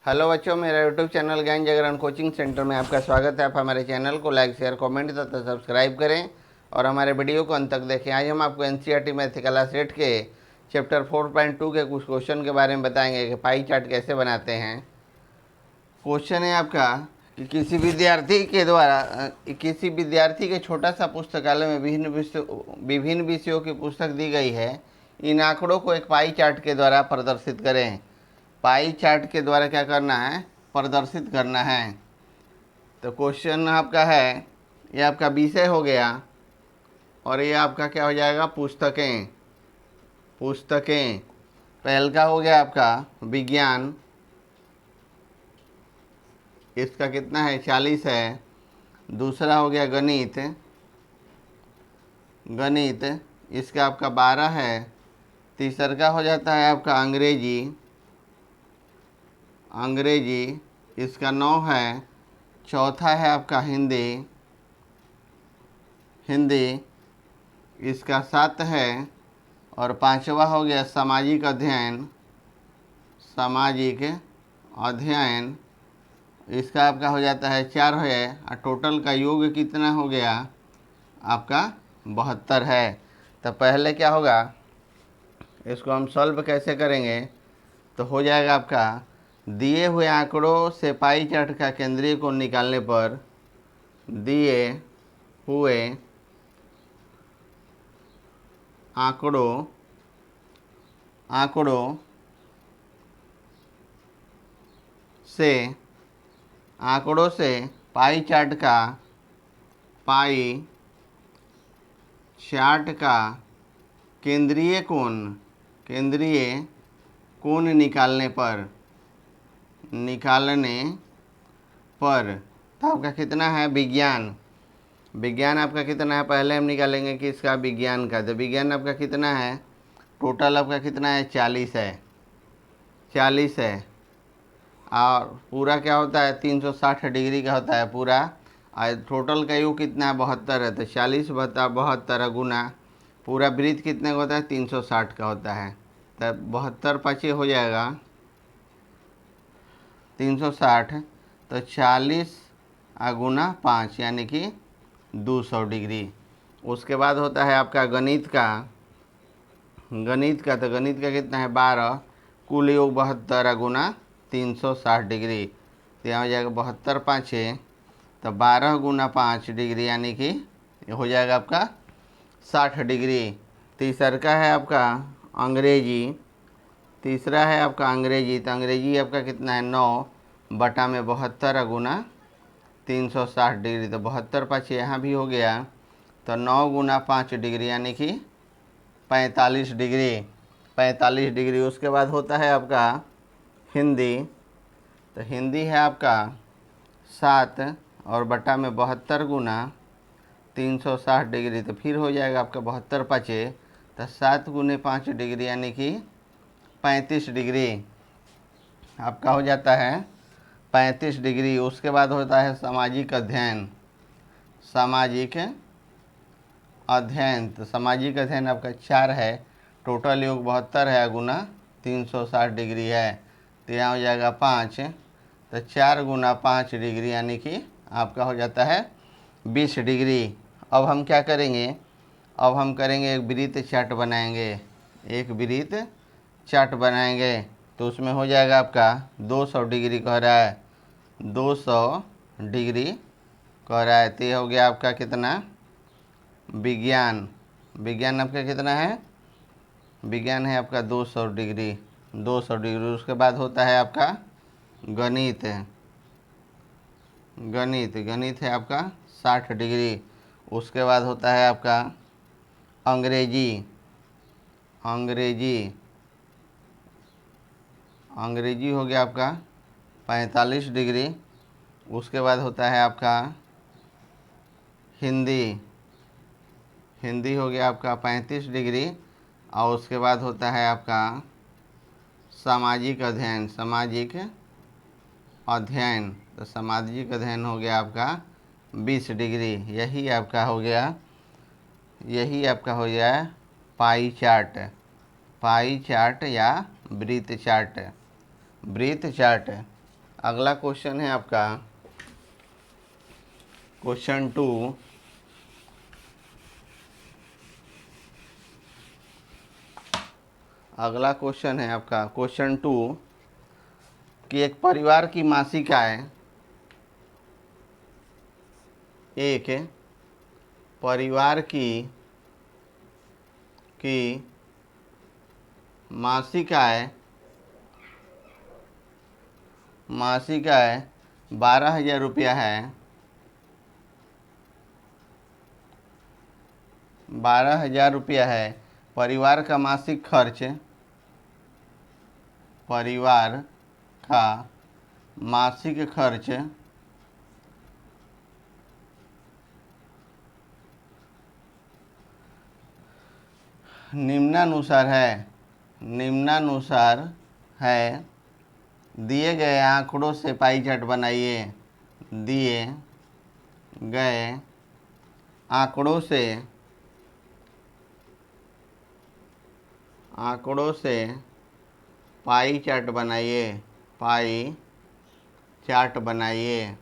Hello बच्चों, मेरा YouTube channel ज्ञान जागरण कोचिंग सेंटर में आपका स्वागत है। आप हमारे चैनल को लाइक, शेयर, कमेंट तथा सब्सक्राइब करें और हमारे वीडियो को अंत तक देखें। आज हम आपको एनसीईआरटी मैथ क्लास 8 के चैप्टर 4.2 के कुछ क्वेश्चन के बारे में बताएंगे कि पाई चार्ट कैसे बनाते हैं। क्वेश्चन है आपका कि किसी विद्यार्थी के छोटा सा पुस्तकालय में विभिन्न विषयों की पुस्तक दी गई है। इन आंकड़ों को एक पाई चार्ट के द्वारा प्रदर्शित करें। पाई चार्ट के द्वारा क्या करना है? प्रदर्शित करना है। तो क्वेश्चन आपका है, ये आपका विषय हो गया और ये आपका क्या हो जाएगा? पुस्तकें। पहल का हो गया आपका विज्ञान, इसका कितना है? 40 है। दूसरा हो गया गणित, इसका आपका 12 है। तीसरा का हो जाता है आपका अंग्रेजी, इसका 9 है। चौथा है आपका हिंदी, इसका 7 है। और पांचवा हो गया सामाजिक अध्ययन, इसका आपका हो जाता है 4 है। और टोटल का योग कितना हो गया? आपका 72 है। तो पहले क्या होगा, इसको हम सॉल्व कैसे करेंगे? तो हो जाएगा आपका दिए हुए आंकड़ों से पाई चार्ट का केंद्रीय कोण निकालने पर दिए हुए आंकड़ों से पाई चार्ट का केंद्रीय कोण निकालने पर तो आपका कितना है? विज्ञान आपका कितना है? पहले हम निकालेंगे कि इसका विज्ञान का, तो विज्ञान आपका कितना है? टोटल आपका कितना है? 40 है। और पूरा क्या होता है? 360 डिग्री का होता है पूरा। और टोटल का योग कितना है? 72 है। तो 40 बटा 72 गुना पूरा वृत्त कितने का होता है? 360 का होता है। तो 72 पचे हो जाएगा 360। तो 40 गुना 5 यानी कि 200 डिग्री। उसके बाद होता है आपका गणित का। तो गणित का कितना है? 12। कुल योग 72 गुना 360 डिग्री। तो यहाँ हो जाएगा 72 पाँचे, तो 12 गुना 5 डिग्री यानी कि हो जाएगा आपका 60 डिग्री। तीसरा का है आपका अंग्रेजी। तो अंग्रेजी आपका कितना है? 9 बटा में 72 गुना 360 डिग्री। तो 72 पाँचे यहाँ भी हो गया, तो 9 गुना 5 डिग्री यानी कि 45 डिग्री। उसके बाद होता है आपका हिंदी। तो हिंदी है आपका 7 और बटा में 72 गुना 360 डिग्री। तो फिर हो जाएगा आपका 72 पचे, तो 7 गुने 5 डिग्री यानी कि 35 डिग्री आपका हो जाता है 35 डिग्री। उसके बाद होता है सामाजिक अध्ययन। तो सामाजिक अध्ययन आपका 4 है। टोटल योग 72 है गुना 360 डिग्री है। तो यहाँ हो जाएगा 5। तो 4 गुना 5 डिग्री यानी कि आपका हो जाता है 20 डिग्री। अब हम क्या करेंगे? एक वृत्त चार्ट बनाएंगे। तो उसमें हो जाएगा आपका 200 डिग्री कह रहा है। 200 डिग्री कह रहा है। तो ये हो गया आपका कितना? विज्ञान आपका कितना है? विज्ञान है आपका 200 डिग्री। उसके बाद होता है आपका गणित है आपका 60 डिग्री। उसके बाद होता है आपका अंग्रेजी हो गया आपका 45 डिग्री। उसके बाद होता है आपका हिंदी हो गया आपका 35 डिग्री। और उसके बाद होता है आपका सामाजिक अध्ययन। तो सामाजिक अध्ययन हो गया आपका 20 डिग्री। यही आपका हो गया पाई चार्ट या वृत्त चार्ट। अगला क्वेश्चन है आपका क्वेश्चन 2। अगला क्वेश्चन है आपका क्वेश्चन 2 कि एक परिवार की मासिक आय, एक परिवार की मासिक आय 12,000 रुपया है। 12,000 रुपया है। परिवार का मासिक खर्च, परिवार का मासिक खर्च निम्नानुसार है। दिए गए आंकड़ों से पाई चार्ट बनाइए। दिए गए आंकड़ों से पाई चार्ट बनाइए। पाई चार्ट बनाइए।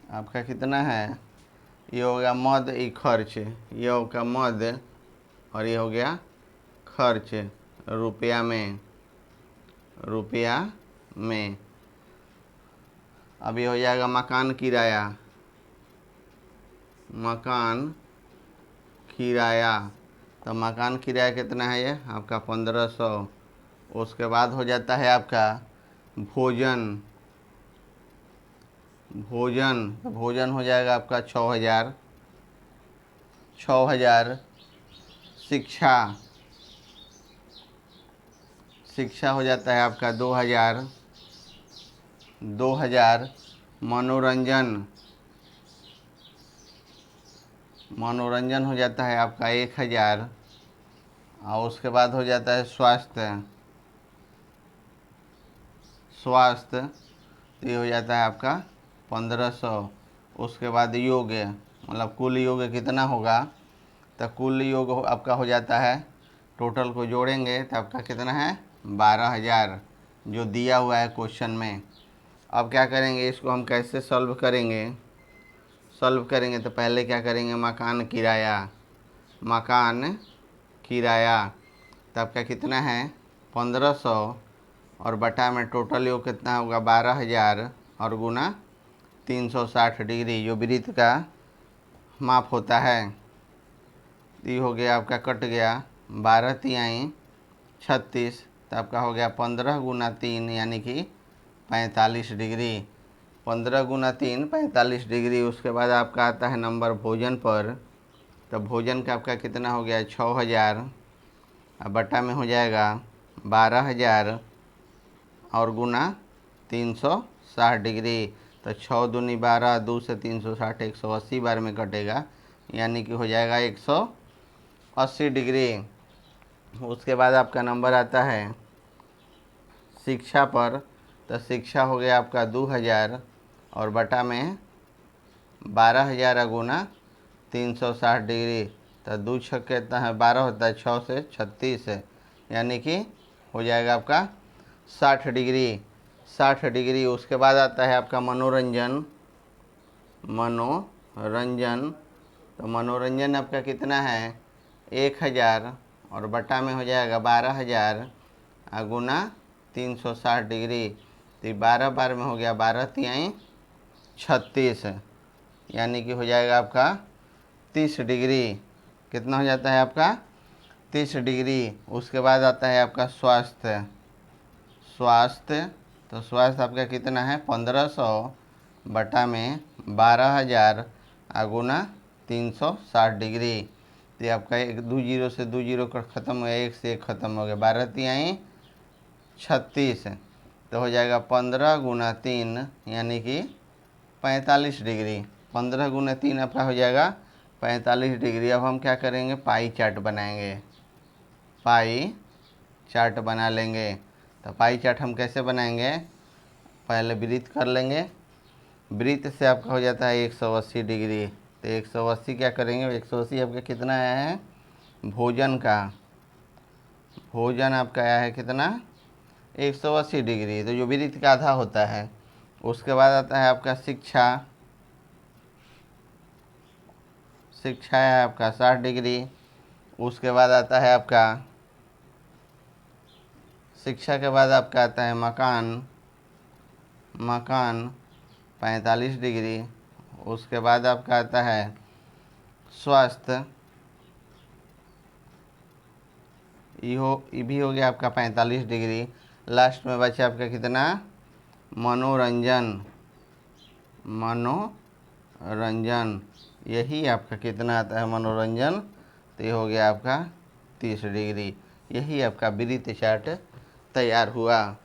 आपका कितना है, ये हो गया मद ई खर्च, ये हो गया मद और ये हो गया खर्च रुपया में। अब ये हो जाएगा मकान किराया। तो मकान किराया कितना है, ये आपका 1500। उसके बाद हो जाता है आपका भोजन हो जाएगा आपका 6,000। शिक्षा हो जाता है आपका 2,000। मनोरंजन हो जाता है आपका 1,000। और उसके बाद हो जाता है स्वास्थ्य, तो ये हो जाता है आपका 1500। उसके बाद योग, मतलब कुल योग कितना होगा, तो कुल योग आपका हो जाता है, टोटल को जोड़ेंगे तो आपका कितना है 12,000 जो दिया हुआ है क्वेश्चन में। अब क्या करेंगे, इसको हम कैसे सॉल्व करेंगे तो पहले क्या करेंगे, मकान किराया तो आपका कितना है 1500 और बटा में टोटल योग कितना होगा 12,000 और गुना 360 डिग्री जो वृत्त का माप होता है। ये हो गया आपका, कट गया 12 तिहाई 36, तो आपका हो गया 15 गुना 3 यानी कि 45 डिग्री। 15 गुना 3 45 डिग्री। उसके बाद आपका आता है नंबर भोजन पर, तो भोजन का आपका कितना हो गया 6,000 अब बटा में हो जाएगा 12,000 और गुना 360 डिग्री। तो 6 दूनी 12, 2 से 360 180 बार में कटेगा, यानी कि हो जाएगा 180 डिग्री। उसके बाद आपका नंबर आता है शिक्षा पर, तो शिक्षा हो गया आपका 2,000 और बटा में 12,000 गुना 360 डिग्री। तो 2 छक कितना है 12 होता है, 6 से 36 है, यानी कि हो जाएगा आपका 60 डिग्री। उसके बाद आता है आपका मनोरंजन। तो मनोरंजन आपका कितना है 1,000 और बटा में हो जाएगा 12,000 गुना 360 डिग्री। तो 12 बार में हो गया 12 तिहाई 36, यानी कि हो जाएगा आपका 30 डिग्री। कितना हो जाता है आपका 30 डिग्री। उसके बाद आता है आपका स्वास्थ्य। तो स्वास्थ्य आपका कितना है 1500 बटा में 12,000 गुना 360 डिग्री। तो आपका 2 जीरो से 2 जीरो का ख़त्म हो गया, 1 से 1 ख़त्म हो गया, 12 तिहाई 36, तो हो जाएगा 15 गुना 3 यानी कि 45 डिग्री। 15 गुना 3 आपका हो जाएगा 45 डिग्री। अब हम क्या करेंगे, पाई चार्ट बनाएंगे। पाई चार्ट बना लेंगे। तो पाई चार्ट हम कैसे बनाएंगे, पहले वृत्त कर लेंगे। वृत्त से आपका हो जाता है 180 डिग्री। तो 180 क्या करेंगे, 180 आपका कितना आया है, भोजन का, भोजन आपका आया है कितना, 180 डिग्री। तो जो वृत्त का आधा होता है। उसके बाद आता है आपका शिक्षा, शिक्षा है आपका 60 डिग्री। उसके बाद आता है आपका, शिक्षा के बाद आपका आता है मकान, मकान 45 डिग्री। उसके बाद आपका आता है स्वास्थ्य, ये भी हो गया आपका 45 डिग्री। लास्ट में बचा आपका कितना, मनोरंजन, मनोरंजन, यही आपका कितना आता है मनोरंजन। तो ये हो गया आपका 30 डिग्री। यही आपका वृत्त चार्ट तैयार हुआ।